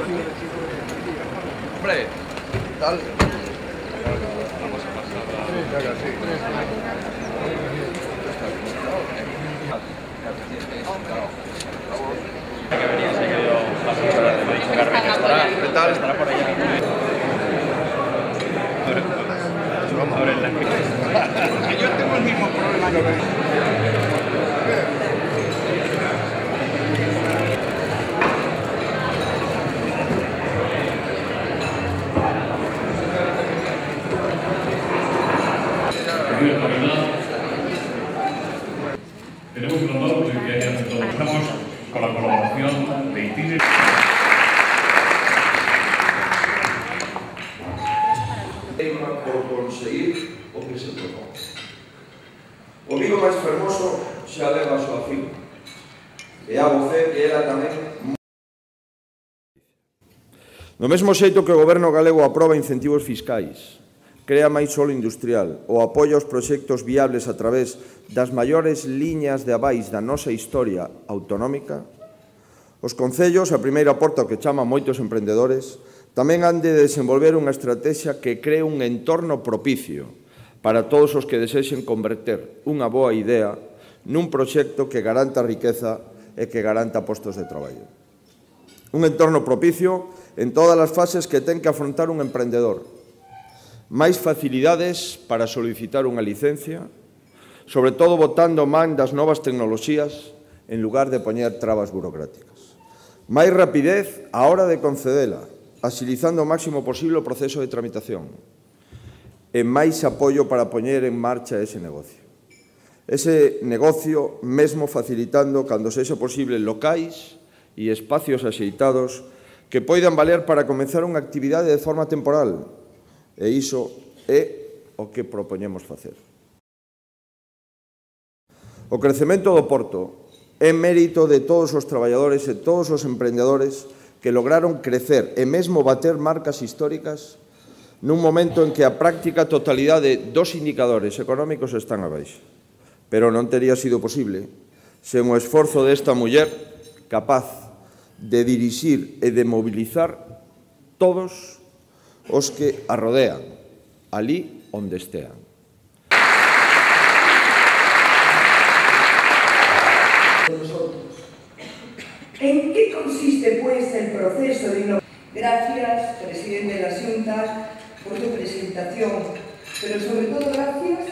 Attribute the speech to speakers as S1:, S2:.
S1: Hombre, tal. Vamos a pasar que venía, se ha querido pasar de Maíz Carmen. ¿Qué tal? Estará por allá.
S2: Yo tengo el mismo problema que
S3: tenemos un llamado que estamos con la colaboración de ITINE.
S4: Por conseguir o que se propón. O Vigo máis fermoso xa leva a súa fin. E a voce que era tamén... Do mesmo xeito que o Goberno galego aproba incentivos fiscais, crea máis solo industrial ou apoia os proxectos viables a través das maiores liñas de avais da nosa historia autonómica, os concellos, a primeira porta que chama moitos emprendedores, tamén han de desenvolver unha estrategia que cree un entorno propicio para todos os que desexen converter unha boa idea nun proxecto que garanta riqueza e que garanta postos de traballo. Un entorno propicio en todas as fases que ten que afrontar un emprendedor. Máis facilidades para solicitar unha licencia, sobre todo botando man das novas tecnoloxías en lugar de poñer trabas burocráticas. Máis rapidez á hora de concedela, agilizando o máximo posible o proceso de tramitación. E máis apoio para poñer en marcha ese negocio. Ese negocio mesmo facilitando, cando sexa posible, locais e espacios axeitados que poidan valer para comenzar unha actividade de forma temporal. E iso é o que propoñemos facer. O crecemento do Porto é mérito de todos os traballadores e todos os emprendedores que lograron crecer e mesmo bater marcas históricas nun momento en que a práctica totalidade dos indicadores económicos están abaixo. Pero non tería sido posible sen o esforzo desta muller capaz de dirixir e de mobilizar todos os que a rodean, ali onde estean.
S5: ¿En qué consiste, pues, el proceso de innovación? Gracias, presidente de la Xunta, por su presentación, pero sobre todo gracias